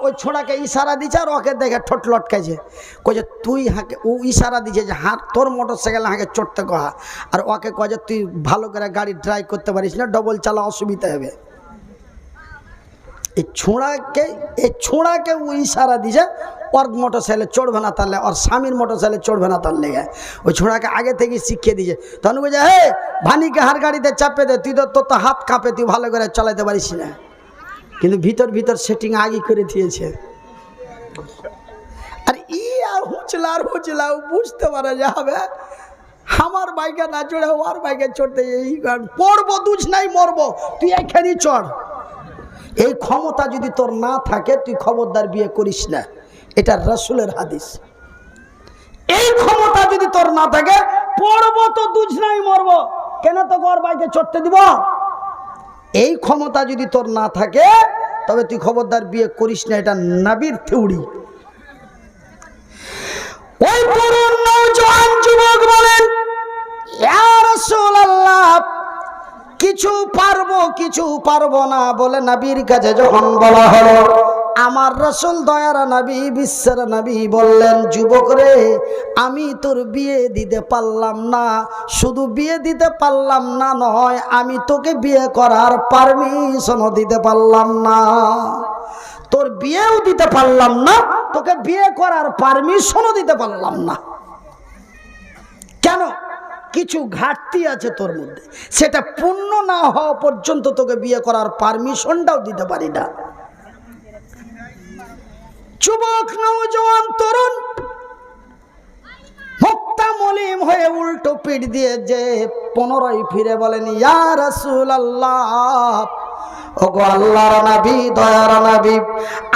ওই ছোড়াকে ইশারা দিচ্ছে আর ওকে দেখে ঠোঁট লটকাইছে, কয়ে তুই হাঁকে, ও ইশারা দিচ্ছে যে হাঁ তোর মোটর সাইকেল হাঁকে চড়তে কহা, আর ওকে কয়ে যে তুই ভালো করে গাড়ি ড্রাইভ করতে পারিস না, ডবল চালা অসুবিধা হবে। এই ছোঁড়াকে ও ইশারা দিছে ওর মোটর সাইকেলে চড়বে না, তাহলে ওর স্বামীর মোটর সাইকেলে চড়বে না, তার লেগে ওই ছোঁড়াকে আগে থেকে শিখিয়ে দিয়েছে। তখন বলছে হে ভানিকে হার গাড়িতে চাপে দে, তুই তোর তো হাত কাঁপে, তুই ভালো করে চালাতে পারিস না। কিন্তু ভিতর ভিতর সেটিং আগে করে দিয়েছে। আর আর হুচলা বুঝতে পারে যে হবে আমার বাইকে না চড়ে ওর বাইকে চড়তে, এই পড়বো দুজ নাই মরবো, তুই এখানেই চড়। এই ক্ষমতা যদি তোর না থাকে তুই খবরদার বিয়ে করিস না, এটা রাসূলের হাদিস। এই ক্ষমতা যদি তোর না থাকে, পড়বো তো দুজ নাই মরবো, কেন তো ওর বাইকে চড়তে দিব? এই ক্ষমতা যদি তোর না থাকে তবে তুই খবরদার বিয়ে করিস না, এটা নবীর থিওরি। ওই তরুণ নওজোয়ান যুবক বলেন, ইয়া রাসূলুল্লাহ, কিছু পারবো না বলে নবীর কাছে যখন বলা হলো, আমার রাসূল দয়ার নবী বিশ্বের নবী বললেন, যুবক রে, আমি তোর বিয়ে দিতে পারলাম না। শুধু বিয়ে দিতে পারলাম না নয়, আমি তোকে বিয়ে করার পারমিশনও দিতে পারলাম না। তোর বিয়েও দিতে পারলাম না, তোকে বিয়ে করার পারমিশনও দিতে পারলাম না। কেন? কিছু ঘাটতি আছে তোর মধ্যে, সেটা পূর্ণ না হওয়া পর্যন্ত তোকে বিয়ে করার পারমিশনটাও দিতে পারি না। যুবক নওজোয়ান তরুণ মুক্তা মলিম হয়ে উল্টো পিঠ দিয়ে যে পুনরায় ফিরে বলেন, ইয়া রাসূলুল্লাহ, ওগো আল্লাহর নবী, দয়ার নবী,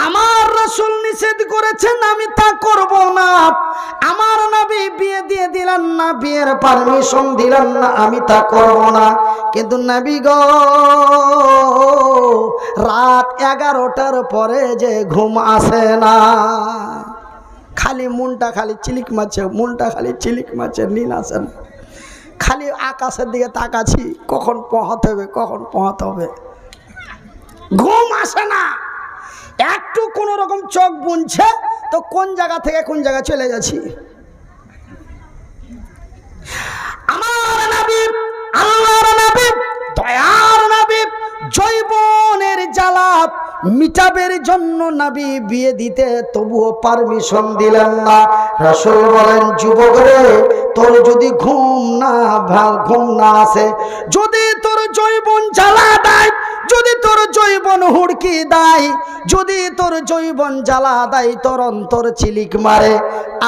আমার রাসূল নিষেধ করেছেন, আমি তা করব না। আমার নবী বিয়ে দিয়ে দিলেন না, বিয়ের পারমিশন দিলেন না, আমি তা করব না। কিন্তু নবী গো, রাত 11টার পরে যে ঘুম আসে না, খালি মনটা খালি চিলিক মারছে, নীল আসে না, খালি আকাশের দিকে তাকাচ্ছি, কখন পৌঁছাতে হবে, ঘুম আসে না। একটু কোন রকম চোখ বুনছে তো কোন জায়গা থেকে কোন জায়গা চলে যাচ্ছি। আমার নবী, আল্লাহর নবী, দয়ার নবী, জৈবনের জ্বালা মিটাবের জন্য নবী বিয়ে দিতে তবুও পারমিশন দিলেন না। রাসূল বলেন, যুবক রে, তোর যদি ঘুম না আসে, যদি তোর জৈবন জ্বালা দেয়, যদি তোর জৈবন হুড়কি দেয়, যদি তোর জৈবন জ্বালা দেয়, তোর অন্তর চিলিক মারে,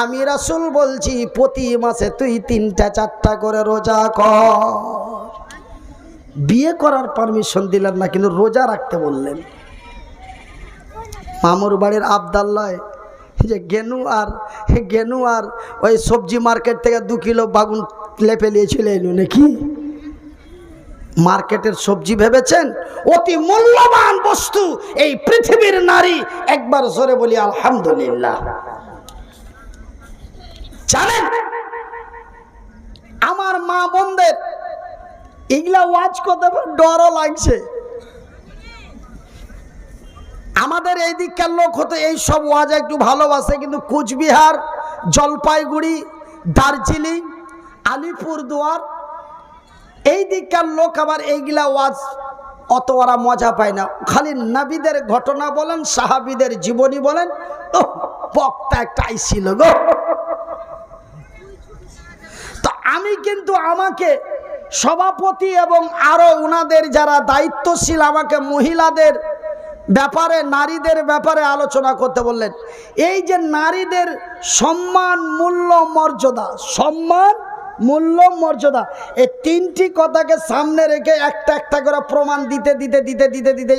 আমি রাসূল বলছি প্রতি মাসে তুই 3টা-4টা করে রোজা কর। বিয়ে করার পারমিশন দিলেন না, কিন্তু রোজা রাখতে বললেন। মামুর বাড়ির আবদাল্লাহ যে গেনু আর ওই সবজি মার্কেট থেকে 2 কিলো বাগুন লেপে নিয়ে চলে এলো নাকি? মার্কেটের সবজি ভেবেছেন অতি মূল্যবান বস্তু এই পৃথিবীর নারী। একবার জোরে বলি আলহামদুলিল্লাহ। জানেন, আমার মা বোনদের এগুলা ওয়াজ করতে ডরও লাগছে। আমাদের এই দিককার লোক হতে এই সব ওয়াজ একটু ভালোবাসে, কিন্তু কুচবিহার, জলপাইগুড়ি, দার্জিলিং, আলিপুরদুয়ার এই দিককার লোক আবার এইগুলা ওয়াজ অত ওরা মজা পায় না। খালি নবীদের ঘটনা বলেন, সাহাবীদের জীবনী বলেন, বক্তা একটা আইছিল গো। তো আমি কিন্তু আমাকে সভাপতি এবং আরো ওনাদের যারা দায়িত্বশীল আমাকে মহিলাদের ব্যাপারে, নারীদের ব্যাপারে আলোচনা করতে বললেন। এই যে নারীদের সম্মান, মূল্য, মর্যাদা, এই 3টি কথাকে সামনে রেখে একটা করে প্রমাণ দিতে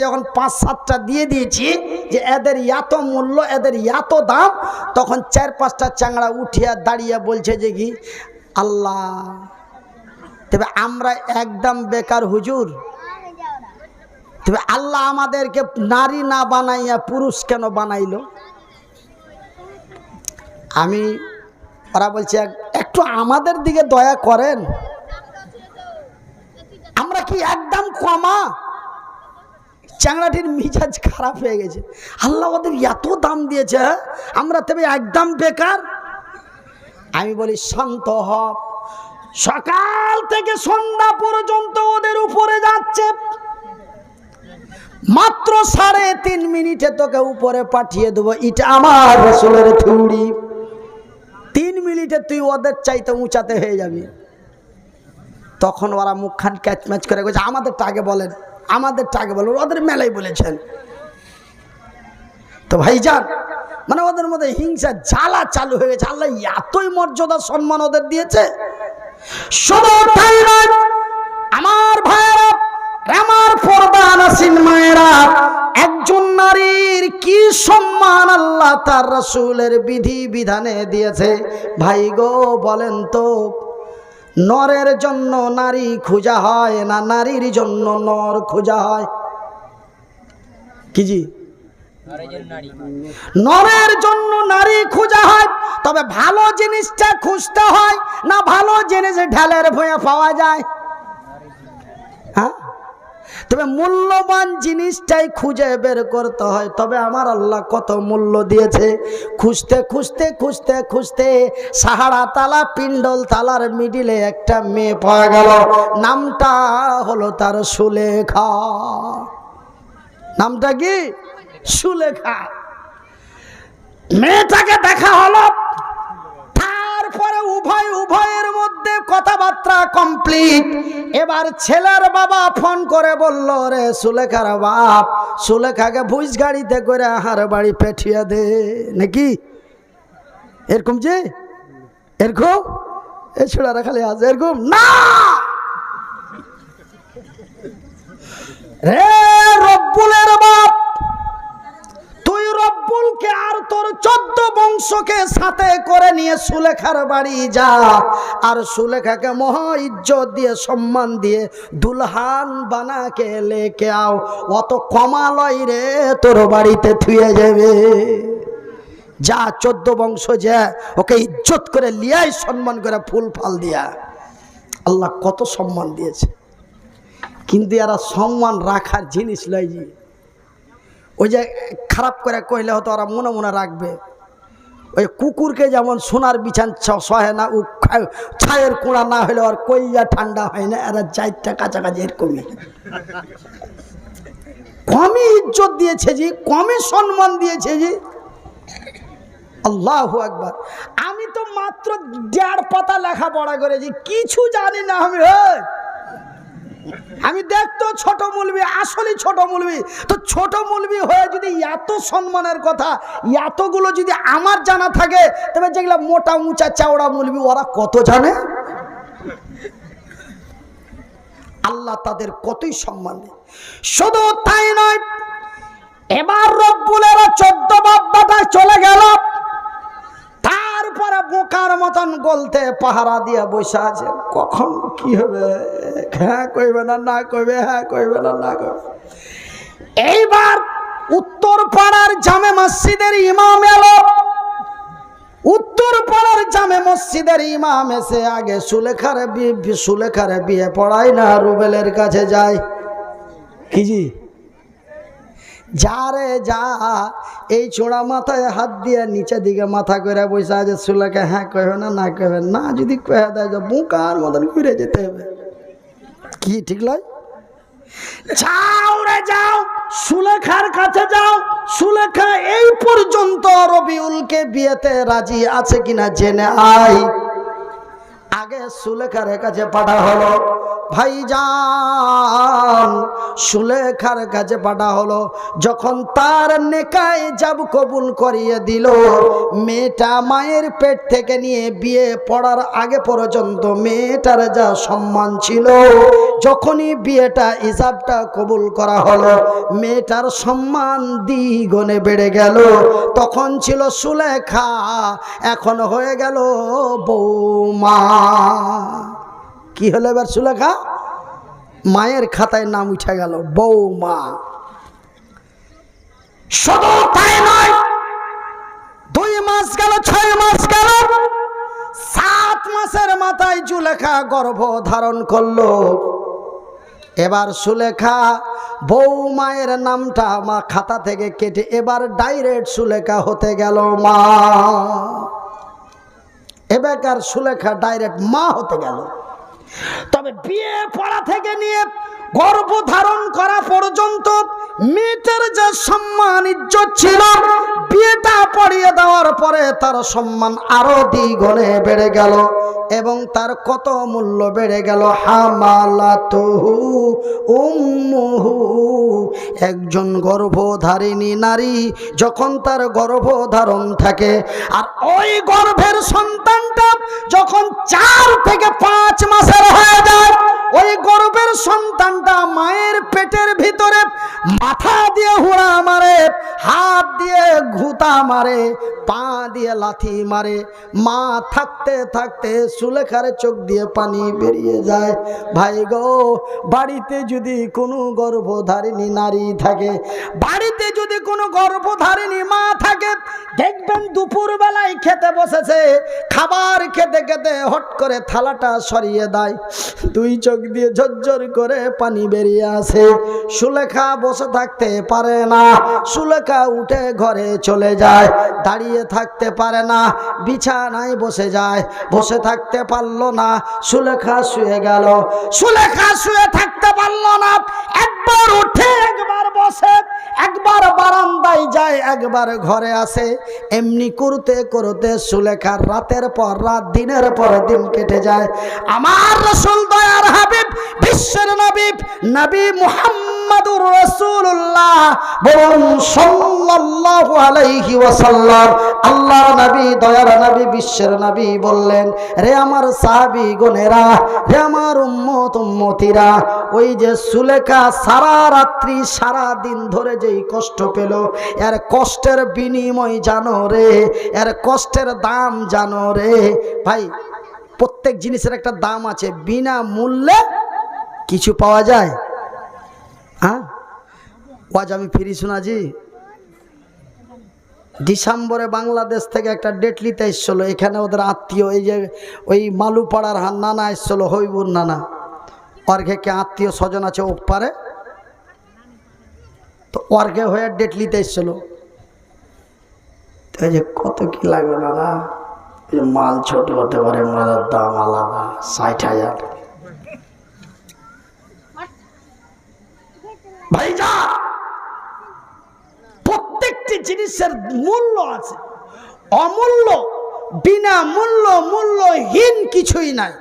যখন 5-7টা দিয়ে দিয়েছি যে এদের এত মূল্য, এদের এত দাম, তখন 4-5টা চাংড়া উঠিয়া দাঁড়িয়ে বলছে যে কি আল্লাহ, তবে আমরা একদম বেকার হুজুর, তবে আল্লাহ আমাদেরকে নারী না বানাইয়া পুরুষ কেন বানাইলো? ওরা বলছে একটু আমাদের দিকে দয়া করেন, আমরা কি একদম কমা? চ্যাংড়াটির মিজাজ খারাপ হয়ে গেছে। আল্লাহ ওদের এত দাম দিয়েছে, আমরা তবে একদম বেকার। আমি বলি শান্ত হ, সকাল থেকে সন্ধ্যা পর্যন্ত ওদের উপরে যাচ্ছে, মাত্র 3.5 মিনিটে তোকে উপরে পাঠিয়ে দেবো। এটা আমার রাসূলের থিওরি। 3 মিনিটে তুই ওদের চাইতে উঁচাতে হয়ে যাবি। তখন ওরা মুখখান ক্যাচম্যাচ করে গেছে, আমাদেরটা আগে বলেন, আমাদেরটা আগে বলেন, ওদের মেলাই বলেছেন। তো ভাইজান, মানে ওদের মধ্যে হিংসা জ্বালা চালু হয়ে গেছে। আল্লাহ এতই মর্যাদা সম্মান ওদের দিয়েছে। শুধু তাই নয় আমার ভাইয়েরা, আমার পর্দানশীল মায়েরা, একজন নারীর কি সম্মান আল্লাহ তার রাসূলের বিধি বিধানে দিয়েছে। ভাই গো বলেন তো, নরের জন্য নারী খোঁজা হয় না নারীর জন্য নর খোঁজা হয়? কি জি? নরের জন্য নারী খোঁজা হয়। তবে ভালো জিনিসটা খুঁজতে হয় না ভালো জিনিস ঢালের ভয়ে পাওয়া যায়? হ্যাঁ, তবে মূল্যবান জিনিসটাই খুঁজে বের করতে হয়। তবে আমার আল্লাহ কত মূল্য দিয়েছে। খুঁজতে খুঁজতে খুঁজতে খুঁজতে সাহারা তালা পিন্ডল তালার মিডিলে একটা মেয়ে পাওয়া গেল। নামটা হলো তার সুলেখা। নামটা কি? সুলেখা। মেয়েটাকে দেখা হলো, তারপরে উভয়ের মধ্যে কথাবার্তা কমপ্লিট। এবার ছেলের বাবা ফোন করে বলল, রে সুলেখার বাপ, সুলেখাকে ভুজ গাড়িতে করে আহার বাড়ি পাঠিয়ে দে। নাকি এরকম? যে এরকম এ ছোড়ারা খালি আজ এরকম না। রে রব্বুলের বাপ, তুই রব্বুলকে আর তোর 14 বংশকে সাথে করে নিয়ে সুলেখার বাড়ি যা, আর সুলেখাকে মহা ইজ্জত দিয়ে সম্মান দিয়ে দুলহান বানাকে লেকে আও। অত কমালয় রে তোর বাড়িতে থুয়ে যাবে। যা 14 বংশ যা, ওকে ইজ্জত করে লিয়াই, সম্মান করে ফুল ফাল দিয়া। আল্লাহ কত সম্মান দিয়েছে, কিন্তু এরা সম্মান রাখার জিনিস লয়। জি, ওই যে খারাপ করে কইলে হতো ওরা মনে মনে রাখবে। ওই কুকুরকে যেমন সোনার বিছান সহে না, ও ছায়ের কোড়া না হলে আর কইয়া ঠান্ডা হয় না, এরা 4টা কাছাকাছি এরকমই। কমই ইজ্জত দিয়েছে জি, কমই সম্মান দিয়েছে জি। আল্লাহু আকবার। আমি তো মাত্র 1.5 পাতা লেখাপড়া করেছি, কিছু জানি না আমি। আমি দেখতো ছোট মৌলবি, আসলে ছোট মৌলবি। তো ছোট মৌলবি হয়ে যদি এত সম্মানের কথা এতগুলো যদি আমার জানা থাকে, তবে যেগুলা মোটা উঁচা চাওড়া মৌলবি ওরা কত জানে। আল্লাহ তাদের কতই সম্মান দেয়। শুধু তাই নয়, এবার রব্বুলেরা 14 বাপ্পাটায় চলে গেল। তারপরে বোকার মতন গলতে পাহারা দিয়ে বসে আছে, কখন কি হবে, হ্যাঁ কইবে না না কইবে, হ্যাঁ কইবে না না কইবে। এইবার উত্তর পাড়ার জামে মসজিদের ইমাম এলো। উত্তর পাড়ার জামে মসজিদের ইমাম এসে আগে সুলেখার বিয়ে পড়ায় না রুবেলের কাছে যায়। কি জি? যা রে যা, এই চোড়া মাথায় হাত দিয়ে নিচে দিকে মাথা করে বসে আছে সুলেখা। হ্যাঁ কইবে না না কইবে না, যদি কয়ে দেয় যে বোকার মতন ঘুরে যেতে হবে। কি ঠিক লয়? যাও রে যাও, সুলেখার কাছে যাও। সুলেখা এই পর্যন্ত রবিউলকে বিয়েতে রাজি আছে কিনা জেনে আয়। আগে সুলেখার কাছে পাঠা হলো। ভাইজান, সুলেখার কাছে পাঠা হলো। যখন তার নেকায় যাব কবুল করিয়ে দিল, মেয়েটা মায়ের পেট থেকে নিয়ে বিয়ে পড়ার আগে পর্যন্ত মেয়েটার যা সম্মান ছিল, যখনই বিয়েটা ইজাবটা কবুল করা হলো, মেয়েটার সম্মান দ্বিগুণে বেড়ে গেল। তখন ছিল সুলেখা, এখন হয়ে গেল বৌমা। কি হলো এবার? সুলেখা মায়ের খাতায় নাম উঠে গেল বৌমা। শুধু তাই নয়, 2 মাস গেল, 6 মাস গেল, 7 মাসের মাথায় সুলেখা গর্ভ ধারণ করলো। এবার সুলেখা বউ মায়ের নামটা আমার খাতা থেকে কেটে এবার ডাইরেক্ট সুলেখা হতে গেল মা। এবারকার সুলেখা ডাইরেক্ট মা হতে গেল। তবে বিয়ে পড়া থেকে নিয়ে গর্ভ ধারণ করা পর্যন্ত মেয়েটার যে সম্মান ইজ্জত ছিল, বিয়েটা পড়িয়ে দেওয়ার পরে তার সম্মান আরো দ্বিগুণে বেড়ে গেল এবং তার কত মূল্য বেড়ে গেল। হামালাতুহু উম্মুহু, একজন গর্ভধারিণী নারী যখন তার গর্ভধারণ থাকে আর ওই গর্ভের সন্তানটা যখন 4 থেকে 5 মাসের হয়ে যায়, ওই গর্ভের সন্তানটা মায়ের পেটের ভিতরে মাথা দিয়ে হুড়া মারে, হাত দিয়ে ঘুতা মারে, পা দিয়ে লাথি মারে। মা থাকতে থাকতে সুলেখার চোখ দিয়ে পানি বেরিয়ে যায়। ভাই গো, বাড়িতে যদি কোনো গর্ভধারিণী নারী থাকে, বাড়িতে যদি কোনো গর্ভধারিণী মা থাকে, দেখবেন দুপুর বেলায় খেতে বসেছে, খাবার খেতে খেতে হট করে থালাটা সরিয়ে দেয়, 2 চোখ দিয়ে ঝরঝর করে পানি বেরিয়ে আসে। সুলেখা বসে থাকতে পারে না, সুলেখা উঠে ঘরে চলে যায়, দাঁড়িয়ে থাকতে পারে না, বিছানায় বসে যায়। বসে থাকতে পারলো না, সুলেখা শুয়ে গেল। সুলেখা শুয়ে থাকতে পারলো না, একবার উঠে একবার বসে, একবার বারান্দায় যায়, একবার ঘরে আসে। এমনি করতে করতে সুলেখার রাতের পর রাত, দিনের পর দিন কেটে যায়। আমার রাসূল দয়ার হাবিব, বিশ্বের নবী, নবী মুহাম্মদুর রাসূলুল্লাহ বলুন সাল্লাল্লাহু আলাইহি ওয়াসাল্লাম, আল্লাহর নবী, দয়ার নবী, বিশ্বের নবী বললেন, রে আমার সাহাবী গণেরা, রে আমার উম্মত উম্মতিরা, ওই যে সুলেখা সারা রাত্রি সারা দিন ধরে যেই কষ্ট পেল, এর কষ্টের বিনিময় জানো রে, এর কষ্টের দাম জানো রে। ভাই, প্রত্যেক জিনিসের একটা দাম আছে, বিনা মূল্যে কিছু পাওয়া যায়। হ্যাঁ, ওয়াজ আমি ফিরি শোনাজি। ডিসেম্বরে বাংলাদেশ থেকে একটা ডেট নিতে এসছিল, এখানে ওদের আত্মীয়, এই যে ওই মালুপাড়ার নানা এসছিল, হইবুর নানা, অর্ঘে কে আত্মীয় স্বজন আছে ওপারে, তো অর্ঘে হয়ে ডেট নিতে এসছিল। তো এই যে কত কি লাগবে নানা, মাল ছোট হতে পারে, মালের দাম আলাদা, 60,000। ভাইজা, প্রত্যেকটি জিনিসের মূল্য আছে, অমূল্য, বিনা মূল্য, মূল্যহীন কিছুই নাই।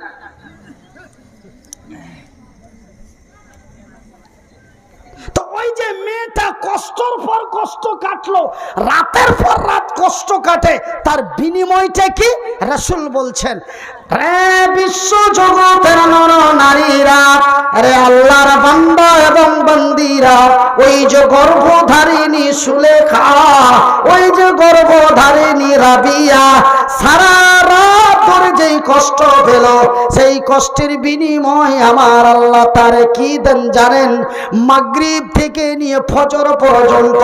তো ওই যে মেয়েটা কষ্টের পর কষ্ট কাটলো, রাতের পর রাত কষ্ট কাটে, তার বিনিময়টা কি? রাসূল বলছেন, রে বিশ্ব জগতের নর নারীরা, রে আল্লাহর বান্দা এবং বান্দীরা, ওই যে গর্ভধারিণী সুলেখা, ওই যে গর্ভধারিণী রাবিয়া সারা রাত ধরে যেই কষ্ট পেল, সেই কষ্টের বিনিময় আমার আল্লাহ তারে কি দেন জানেন? মাগরিব থেকে নিয়ে ফজর পর্যন্ত,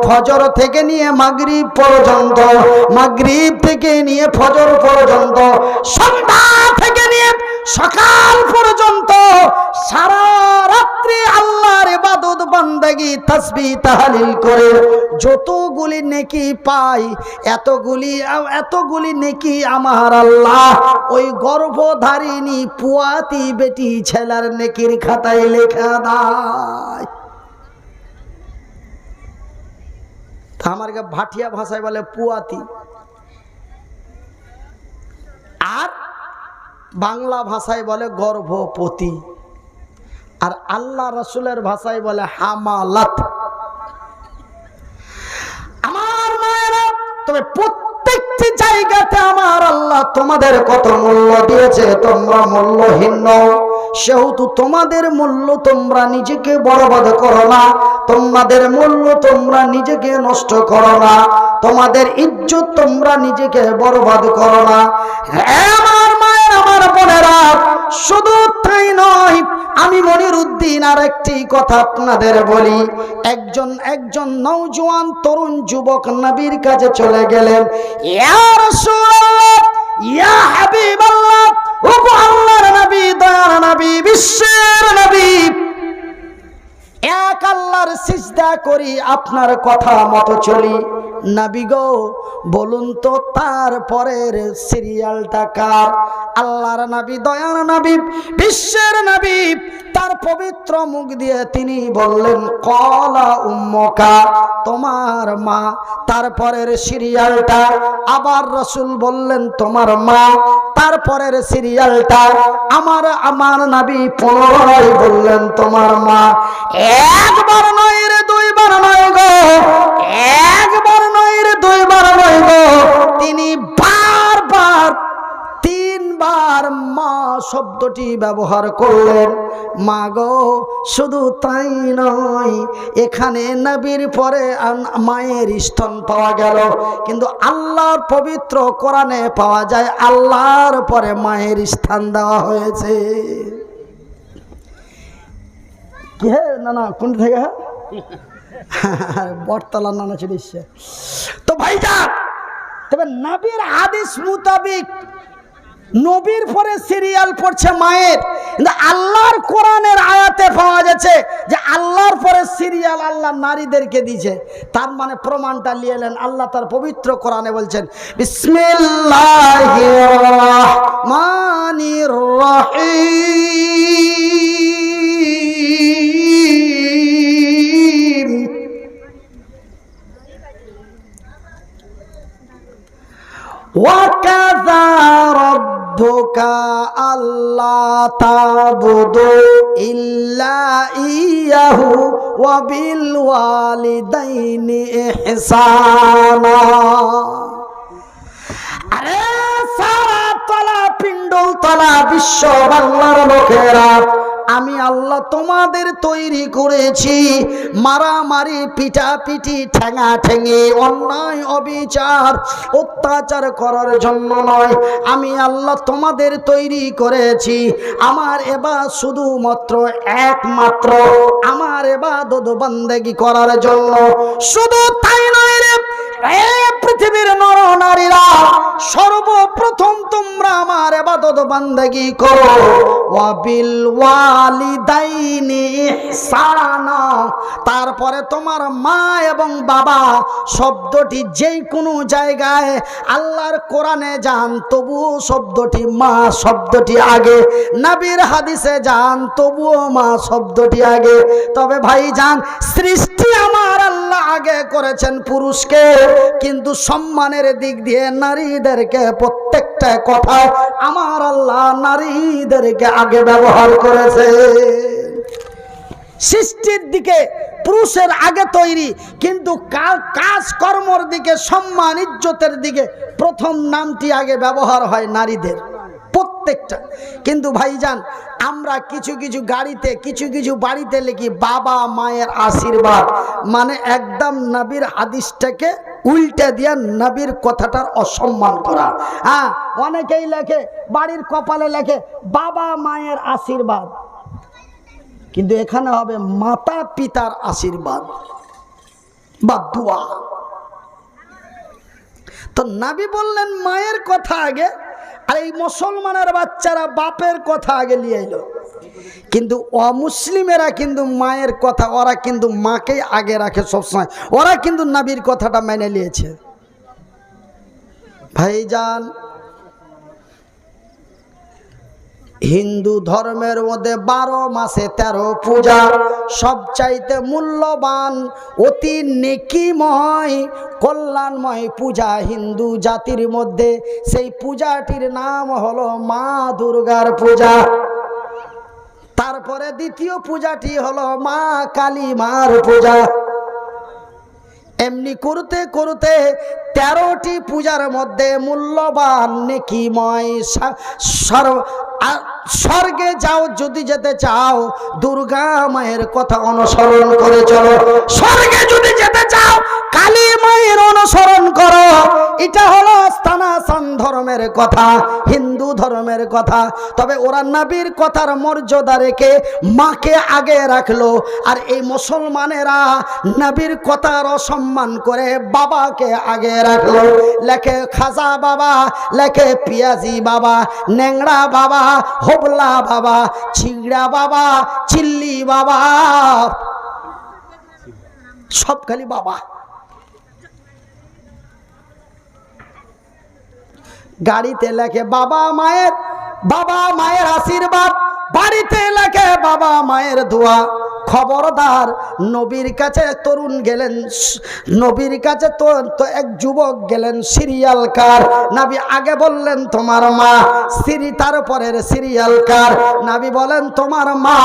ফজর থেকে নিয়ে মাগরিব পর্যন্ত, মাগরিব থেকে নিয়ে ফজর পর্যন্ত, সন্ধ্যা থেকে নিয়ে সকাল পর্যন্ত সারা রাত্রি আল্লাহর ইবাদত বান্দাগি তাসবিহ তাহলিল করে যতগুলি নেকি পাই, এতগুলি নেকি আমার আল্লাহ ওই গর্ভধারিণী পুয়াতি বেটি ছেলের নেকির খাতায় লেখা দেয়। আমার ভাটিয়া ভাষায় বলে পুয়াতি, আর বাংলা ভাষায় বলে গর্ভপতি, আর আল্লাহ রাসূলের ভাষায় বলে হামালাত। আমার মায়েরা, তবে প্রত্যেকটি জায়গাতে আমার আল্লাহ তোমাদের কত মূল্য দিয়েছে, তোমরা মূল্যহীন নও। সেহেতু তোমাদের মূল্য তোমরা নিজেকে বরবাদ করো না, তোমাদের মূল্য তোমরা নিজেকে নষ্ট করো না, তোমাদের ইজ্জত তোমরা নিজেকে বরবাদ করো না। আমার মায়ের, আমার বোনেরা, শুধু তাই নয়, আমি মনিরউদ্দিন আর একটি কথা আপনাদের বলি। একজন নওজোয়ান তরুণ যুবক নবীর কাছে চলে গেলেন, ইয়া রাসূলুল্লাহ, ইয়া হাবিবাল্লাহ, ও আল্লাহর নবী, দয়ার নবী, বিশ্বের নবী, এক আল্লাহর সিজদা করি, আপনার কথা মতো চলি। নবী গো বলুন তো তারপরের সিরিয়ালটা কার? আল্লাহর নবী, দয়ার নবী, বিশ্বের নবী, তার পবিত্র মুখ দিয়ে তিনি বললেন কলা উম্মুকা, তোমার মা। তারপরের সিরিয়ালটা আবার রাসূল বললেন তোমার মা। তারপরের সিরিয়ালটা আমার নবী পুনরায় বললেন তোমার মা। একবার নয় রে, দুইবার নয় গো, একবার নয় রে, দুইবার নয় গো, তিনি বারবার তিনবার মা শব্দটি ব্যবহার করলেন। মা গো, শুধু তাই নয়, এখানে নবীর পরে মায়ের স্তন পাওয়া গেল, কিন্তু আল্লাহর পবিত্র কোরআনে পাওয়া যায় আল্লাহর পরে মায়ের স্থান দেওয়া হয়েছে। কি হে না কোন থেকে বটতলা নানা চলিছে। তো ভাইজান, তবে নবীর হাদিস মোতাবেক নবীর পরে সিরিয়াল পড়ছে মায়ের, কিন্তু আল্লাহর কোরআনের আয়াতে পাওয়া যাচ্ছে যে আল্লাহর পরে সিরিয়াল আল্লাহ নারীদেরকে দিয়েছে। তার মানে প্রমাণটা নিয়ে এলেন আল্লাহ তার পবিত্র কোরআনে বলছেন বিসমিল্লাহির রহমানির রহিম। ওয়াকাযা রাব্বুকা আল্লা তা'বুদু ইল্লা ইয়্যাহু ওয়া বিল ওয়ালিদাইনি ইহসানা। আরে সারা তলা পিণ্ডল তলা বিশ্ব বাংলার লোকেরা, আমি আল্লাহ তোমাদের তৈরি করেছি মারামারি, পিটাপিটি, ঠেঙা ঠেঙে, অন্যায় অবিচার অত্যাচার করার জন্য নয়। আমি আল্লাহ তোমাদের তৈরি করেছি আমার এবাদত শুধুমাত্র একমাত্র আমার ইবাদত বান্দেগি করার জন্য। শুধু তাই নয় রে, পৃথিবীর নর নারীরা, সর্বপ্রথম তোমরা আমার ইবাদত বান্দেগি করো। ওয়া বিল ওয়ালিদাইনি ইহসানা, তারপরে তোমার মা এবং বাবা শব্দটি যেই কোনো জায়গায় আল্লাহর কোরআনে যান তবুও শব্দটি মা শব্দটি আগে, নবীর হাদিসে যান তবুও মা শব্দটি আগে। তবে ভাইজান, সৃষ্টি আমার আল্লাহ আগে করেছেন পুরুষকে, কিন্তু সম্মানের দিক দিয়ে নারীদেরকে প্রত্যেকটা কথায় আমার আল্লাহ নারীদেরকে আগে ব্যবহার করেছে। সৃষ্টির দিকে পুরুষের আগে তৈরি, কিন্তু কাজ কর্মর দিকে, সম্মান ইজ্জতের দিকে প্রথম নামটি আগে ব্যবহার হয় নারীদের প্রত্যেকটা। কিন্তু ভাইজান, আমরা কিছু কিছু গাড়িতে, কিছু কিছু বাড়িতে লিখি বাবা মায়ের আশীর্বাদ, মানে একদম নবীর হাদিসটাকে উল্টে দিয়া নবীর কথাটার অসম্মান করা। হ্যাঁ, অনেকেই লেখে বাড়ির কপালে লেখে বাবা মায়ের আশীর্বাদ, কিন্তু এখানে হবে মাতা পিতার আশীর্বাদ বা দোয়া। তো নবী বললেন মায়ের কথা আগে, আর এই মুসলমানের বাচ্চারা বাপের কথা আগে নিয়ে এলো। কিন্তু অমুসলিমেরা কিন্তু মায়ের কথা, ওরা কিন্তু মাকে আগে রাখে সবসময়, ওরা কিন্তু নবীর কথাটা মেনে নিয়েছে। ভাইজান, হিন্দু ধর্মের মধ্যে 12 মাসে 13 পূজা, সবচাইতে মূল্যবান, অতি নেকিময়, কল্যাণময় পূজা হিন্দু জাতির মধ্যে, সেই পূজাটির নাম হলো মা দুর্গার পূজা। তারপরে দ্বিতীয় পূজাটি হলো মা কালী মার পূজা। এমনি করতে করতে 13টি পূজার মধ্যে মূল্যবান নেকিময়, স্বর্গে যাও যদি যেতে চাও দুর্গা মায়ের কথা অনুসরণ করে চলো, স্বর্গে যদি যেতে চাও কালী মায়ের অনুসরণ করো। এটা হলো সনাতন ধর্মের কথা, হিন্দু ধর্মের কথা। তবে ওরা নবীর কথার মর্যাদা রেখে মাকে আগে রাখলো, আর এই মুসলমানেরা নবীর কথার অসম্মান করে বাবাকে আগে রাখলো। লেখে খাজা বাবা, লেখে পিয়াজি বাবা, ন্যাংড়া বাবা, হোবলা বাবা, ছিংড়া বাবা, চিল্লি বাবা। সব খালি বাবা। গাড়িতে লেখে বাবা মায়ের আশীর্বাদ, বাড়িতে লেখে বাবা মায়ের দোয়া। খবরদার, নবীর কাছে তরুণ গেলেন, নবীর কাছে তো এক যুবক গেলেন সিরিয়াল কার। নবী আগে বললেন তোমার মা, তারপরের সিরিয়াল কার? নবী বলেন তোমার মা,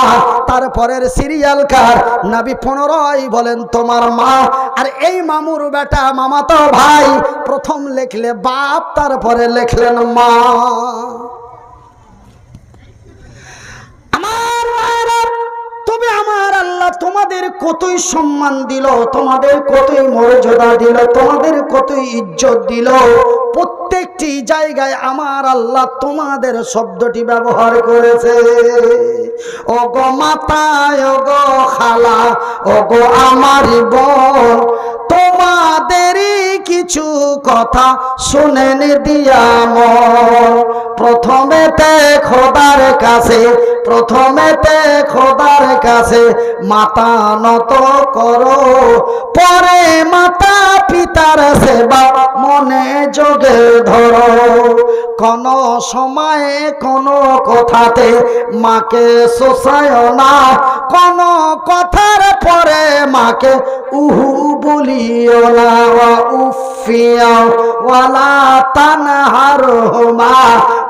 তারপরের সিরিয়াল কার? নবী 15ই বলেন তোমার মা। আর এই মামুর বেটা মামাতো ভাই প্রথম লেখলে বাপ, তারপরে লেখলেন মা। আমার মায়েরা, তবে আমার আল্লাহ তোমাদের কতই সম্মান দিল, তোমাদের কতই মর্যাদা দিল, তোমাদের কতই ইজ্জত দিল। প্রত্যেকটি জায়গায় আমার আল্লাহ তোমাদের শব্দটি ব্যবহার করেছে। ওগো মাতা, ওগো খালা, ওগো আমার বোন, তোমাদেরই কিছু কথা শুনেন দিয়া মন। প্রথমেতে খোদার কাছে, প্রথমেতে খোদার কাছে মাথা নত করো, পরে মাতা পিতার সেবা মনে যোগে ধরো। কোন সময়ে কোন কথাতে মাকে শোষায় না, কোন কথার পরে মাকে উহু বলিও না। উফিয়া ওয়ালা তানহারহুমা,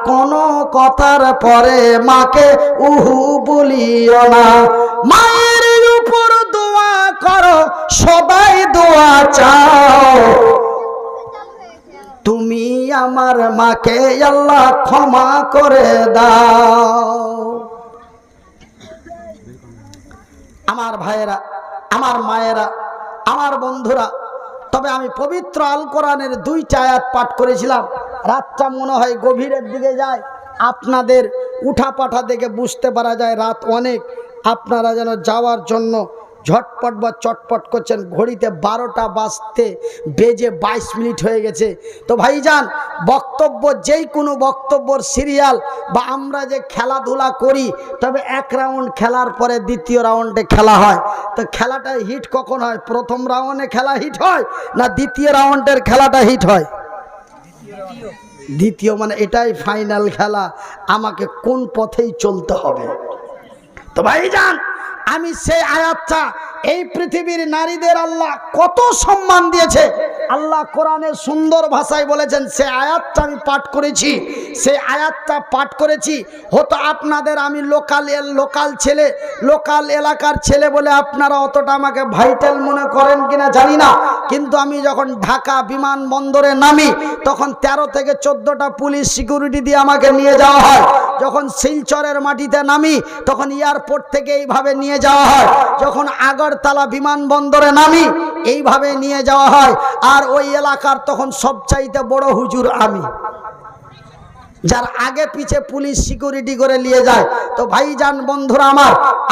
কোন কথার পরে মাকে উহু বলিও না। মায়ের উপর দোয়া করো, সবাই দোয়া চাও, তুমি আমার মাকে আল্লাহ ক্ষমা করে দাও। আমার ভাইয়েরা, আমার মায়েরা, আমার বন্ধুরা, তবে আমি পবিত্র আল কোরআনের 2টা আয়াত পাঠ করেছিলাম। রাতটা মনে হয় গভীরের দিকে যায়, আপনাদের উঠাপাঠা দেখে বুঝতে পারা যায় রাত অনেক। আপনারা যেন যাওয়ার জন্য ঝটপট বা চটপট করছেন। ঘড়িতে 12টা বেজে 22 মিনিট হয়ে গেছে। তো ভাইজান, বক্তব্য যেই কোনো বক্তব্যর সিরিয়াল বা আমরা যে খেলাধুলা করি, তবে এক রাউন্ড খেলার পরে দ্বিতীয় রাউন্ডে খেলা হয়। তো খেলাটা হিট কখন হয়? প্রথম রাউন্ডে খেলা হিট হয় না দ্বিতীয় রাউন্ডের খেলাটা হিট হয়? দ্বিতীয়, মানে এটাই ফাইনাল খেলা, আমাকে কোন পথেই চলতে হবে। তো ভাইজান, আমি সেই আয়াতটা, এই পৃথিবীর নারীদের আল্লাহ কত সম্মান দিয়েছে, আল্লাহ কোরআনের সুন্দর ভাষায় বলেছেন। সেই আয়াতটা আমি পাঠ করেছি, সেই আয়াতটা পাঠ করেছি। হয়তো আপনাদের, আমি লোকাল ছেলে, লোকাল এলাকার ছেলে বলে আপনারা অতটা আমাকে ভাইটাল মনে করেন কিনা জানি না, কিন্তু আমি যখন ঢাকা বিমানবন্দরে নামি তখন 13 থেকে 14টা পুলিশ সিকিউরিটি দিয়ে আমাকে নিয়ে যাওয়া হয়। যখন শিলচরের মাটিতে নামি তখন এয়ারপোর্ট থেকে এইভাবে নিয়ে যাওয়া হয়। যখন আগরতলা বিমানবন্দরে নামি এইভাবে নিয়ে যাওয়া হয়। আর ওই এলাকার তখন সবচাইতে বড় হুজুর আমি, যার আগে পিছে পুলিশ সিকিউরিটি করে নিয়ে যায়। তো ভাইজান বন্ধুরা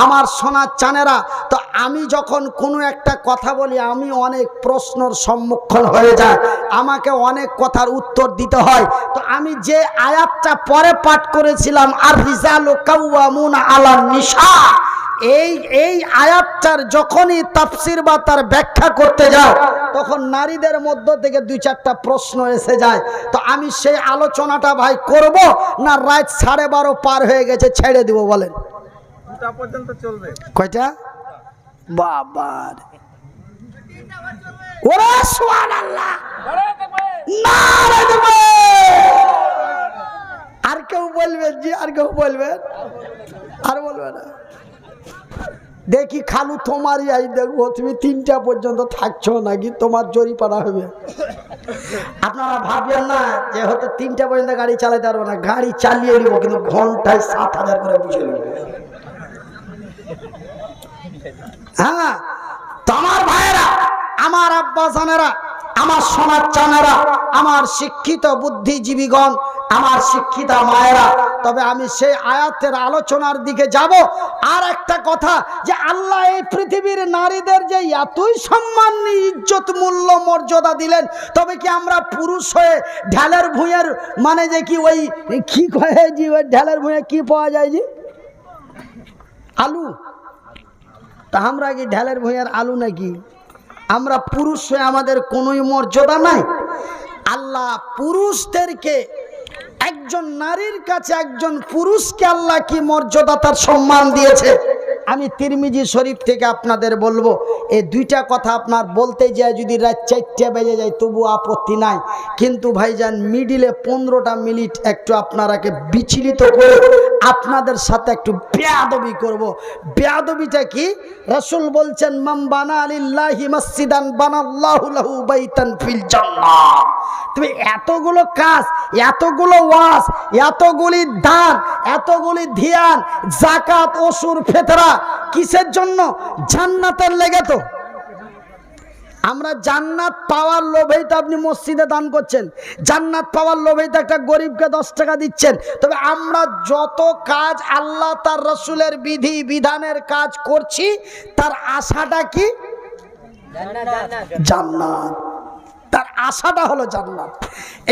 আমার সোনার চানেরা, তো আমি যখন কোনো একটা কথা বলি আমি অনেক প্রশ্নের সম্মুখীন হয়ে যায়, আমাকে অনেক কথার উত্তর দিতে হয়। তো আমি যে আয়াতটা পরে পাঠ করেছিলাম, আর রিজালু কাওয়ামুনা আলান নিসা, এই আয়াতটার যখনই তাফসির বা তার ব্যাখ্যা করতে যায় তখন নারীদের মধ্য থেকে 2-4টা প্রশ্ন এসে যায়। তো আমি সেই আলোচনাটা ভাই করব না রাত 12:30 পার হয়ে গেছে ছেড়ে দিব? বলেন, 2টা পর্যন্ত চলবে। কয়টা? বাবার, ওরে সুবহানাল্লাহ, নারে দেবে। আর কেউ বলবেন? জি, আর কেউ বলবেন? আর বলবে না? দেখি খালু তোমারই আই দেখবো, তুমি 3টা পর্যন্ত থাকছো নাকি, তোমার জরিপানা হবে। আপনারা ভাববেন না যে হয়তো 3টা পর্যন্ত গাড়ি চালাতে পারবো না, গাড়ি চালিয়ে নিব, কিন্তু ঘন্টায় 7,000 করে বুঝে নেব। হ্যাঁ, তো আমার ভাইয়েরা, আমার আব্বা জানেরা, আমার সোনার চানেরা, আমার শিক্ষিত বুদ্ধিজীবীগণ, আমার শিক্ষিতা মায়েরা, তবে আমি সেই আয়াতের আলোচনার দিকে যাব। আর একটা কথা, যে আল্লাহ এই পৃথিবীর নারীদের যে এতই সম্মান, ইজ্জত, মূল্য, মর্যাদা দিলেন, তবে কি আমরা পুরুষ হয়ে ঢালের ভুঁইয়ের, মানে যে কি ওই কি কয়ে জি, ওই ঢালের ভুঁইয়ে কি পাওয়া যায় জি? আলু। তা আমরা কি ঢালের ভুঁইয়ের আলু নাকি? আমরা পুরুষ হয়ে আমাদের কোনোই মর্যাদা নাই? আল্লাহ পুরুষদেরকে, একজন নারীর কাছে একজন পুরুষকে আল্লাহ কি মর্যাদা তার সম্মান দিয়েছে। আমি তিরমিজি শরীফ থেকে আপনাদের বলবো, এই দুইটা কথা আপনার বলতে যায় যদি রাত 4টা বেজে যায় তবু আপত্তি নাই, কিন্তু ভাইজান মিডিলে 15টা মিনিট একটু আপনারাকে বিচলিত করে আপনাদের সাথে একটু বেয়াদবি করব। বেয়াদবিটা কি? রাসূল বলছেন, মান বানা লিল্লাহি মসজিদান বানাল্লাহু লাহু বাইতান ফিল জান্নাহ। তুমি এতগুলো কাজ, এতগুলো ওয়াজ, এতগুলি দান, এতগুলি ধ্যান, যাকাত, ওসুর, ফিতরা কিসের জন্য? জান্নাতের লেগে। তো আমরা জান্নাত পাওয়ার লোভেই তো আপনি মসজিদে দান করছেন, জান্নাত পাওয়ার লোভেই তো একটা গরিবকে 10 টাকা দিচ্ছেন। তবে আমরা যত কাজ আল্লাহ তার রাসূলের বিধি বিধানের কাজ করছি তার আশাটা কি? জান্নাত। তার আশাটা হলো জান্নাত।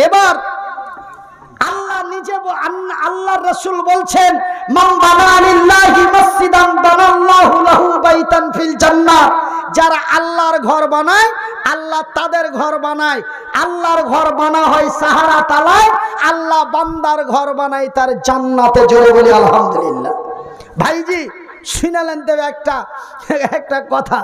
এবার আল্লাহ নিজে, আল্লাহর রাসূল বলছেন, মান বানা লিল্লাহি মসজিদান বানাল্লাহু লাহু বাইতান ফিল জান্নাহ। যারা আল্লাহর ঘর বানায় আল্লাহ তাদের ঘর বানায়। আল্লাহর ঘর বানা হয় সাহারা তালায়, আল্লাহ বান্দার ঘর বানায় তার জান্নাতে। জোরে বলি আলহামদুলিল্লাহ। ভাইজি শুনালেন তো একটা কথা,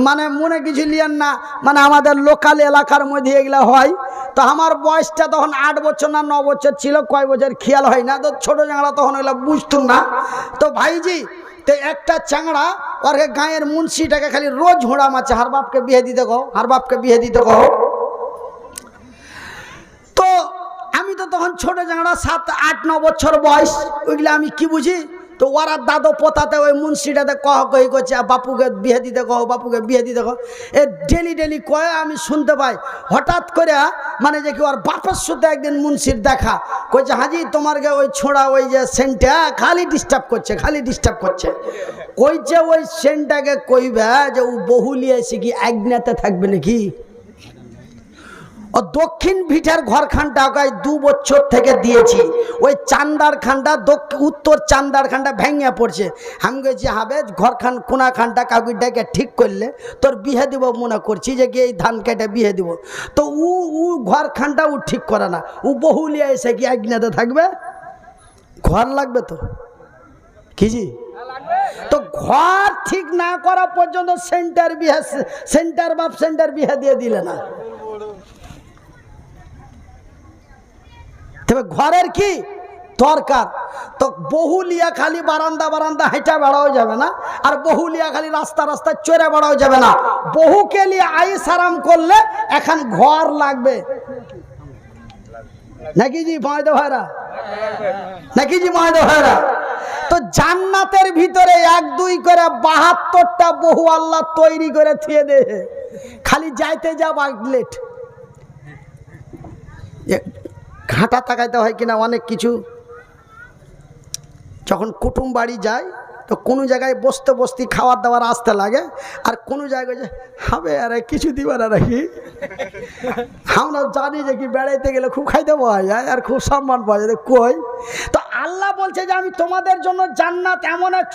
মানে মনে কিছু লিয়েন না, মানে আমাদের লোকাল এলাকার মধ্যে এগুলো হয়। তো আমার বয়সটা তখন 8 বছর না 9 বছর ছিল, কয় বছর খেয়াল হয় না, তো ছোট চাংড়া তখন এগুলো বুঝতুম না। তো ভাইজি, তো একটা চাংড়া ওর গাঁয়ের মুন্সিটাকে খালি রোজ ঝোড়া মাছে, হার বাপকে বিয়ে দিতে কও, হার বাপকে বিয়ে দিতে কও। তো আমি তো তখন ছোট চাংড়া, 7, 8, 9 বছর বয়স, ওইগুলো আমি কি বুঝি। তো ওরা দাদো পোতাতে ওই মুন্সিটাতে কহি করছে, বাপুকে বিয়ে দিতে কহ, বাপুকে বিয়ে দিতে কহ। এ ডেলি কয়ে আমি শুনতে পাই। হঠাৎ করে মানে যে কি ওর বাপের সাথে একদিন মুন্সির দেখা, কইছে, হাজি তোমারকে ওই ছোড়া ওই যে সেন্টটা খালি ডিস্টার্ব করছে, খালি ডিস্টার্ব করছে। কইছে ওই সেন্টটাকে কইবে যে ও বহুলিয়ে এসে কি আজ্ঞাতে থাকবে নাকি। ও দক্ষিণ ভিটার ঘরখানটা ওকে 2 বছর থেকে দিয়েছি, ওই চান্দার খানটা উত্তর চান্দার খানটা ভেঙে পড়ছে। আমি গেছি, হবে ঘরখান কোনা খানটা কাউকে ডেকে ঠিক করলে তোর বিয়ে দিব মনে করছি, যে কি এই ধান কেটে বিয়ে দিব। তো ও ঘরখানটা ও ঠিক করে না, ও বহুলিয়া এসে কি আজ্ঞাতে থাকবে। ঘর লাগবে তো কি জি। তো ঘর ঠিক না করা পর্যন্ত সেন্টার বিয়ে, সেন্টার বাপ সেন্টার বিয়ে দিয়ে দিলে না। তবে ঘরের কি দরকার। তো বহুলিয়া খালি বারান্দা হেঁটে বেড়াও যাবে না, আর বহুলিয়া খালি রাস্তা চড়ে বেড়াও যাবে না। বহুকে নিয়ে আইস আরাম করলে এখন ঘর লাগবে নাকি জি মায়দা ভাইরা, নাকি জি মায়দা ভাইরা। তো জান্নাতের ভিতরে 1-2 করে 72টা বহু আল্লাহ তৈরি করে থিয়ে দে, খালি যাইতে যা বাগলেট। ঘাটা তাকাইতে হয় কিনা অনেক কিছু। যখন কুটুম বাড়ি যায় তো কোনো জায়গায় বসতে খাবার দাবার আসতে লাগে, আর কোনো জায়গায় যে হবে আরে কিছু দিবার রাখি। আমরা জানি যে কি বেড়াইতে গেলে খুব খাইতে পাওয়া যায় আর খুব সম্মান পাওয়া যায়। কই তো আল্লাহ বলছে যে আমি তোমাদের জন্য জান্নাত এমন এক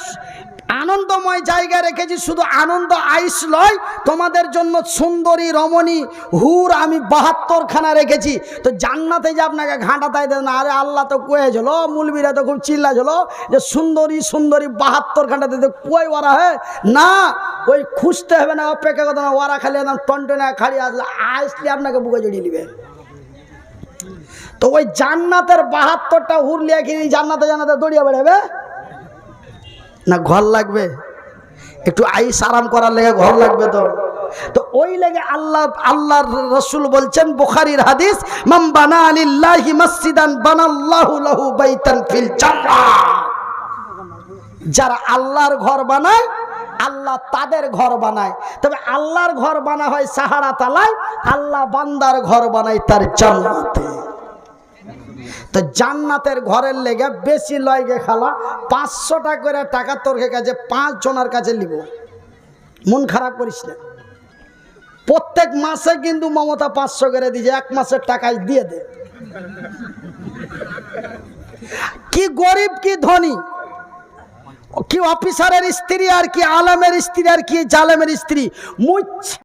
আনন্দময় জায়গা রেখেছি, শুধু আনন্দ আইস লয়, তোমাদের জন্য সুন্দরী রমণী হুর আমি 72খানা রেখেছি। তো জান্নাতে যে আপনাকে ঘাঁটা তাই দেন না, আরে আল্লাহ তো কয়েছিল, মুলবিরা তো খুব চিল্লা ছিল যে সুন্দরী 72খানা দিতে, কই ওরা হে না, ওই খুঁজতে হবে না, অপেক্ষা করতে না, ওরা খালি একদম টনটনে খালি আসলে আসলে আপনাকে বুকে জড়িয়ে নেবে। তো ওই জান্নাতের 72টা হুর লিয়ে কি জান্নাতে দৌড়িয়ে বেড়াবে না? ঘর লাগবে, একটু আইস আরাম করার লেগে ঘর লাগবে। তো ওই লেগে আল্লাহর রাসূল বলছেন, বুখারীর হাদিস, মান বানা লিল্লাহি মসজিদান বানাল্লাহু লাহু বাইতান ফিল জান্নাহ। যারা আল্লাহর ঘর বানায় আল্লাহ তাদের ঘর বানায়। তবে আল্লাহর ঘর বানা হয় সাহারা তালায়, আল্লাহ বান্দার ঘর বানায় তার জান্নাতে। তো জান্নাতের ঘরের লেগে বেশি লয়গে খালা 500 টাকা করে টাকা তোর কাছে 5 জনের কাছে নিব, মন খারাপ করিস না। প্রত্যেক মাসে কিন্তু মমতা 500 করে দিয়েছে, 1 মাসের টাকায় দিয়ে দে। কি গরিব কি ধনী, কি অফিসারের স্ত্রী আর কি আলেমের স্ত্রী আর কি জালেমের স্ত্রী, মুছ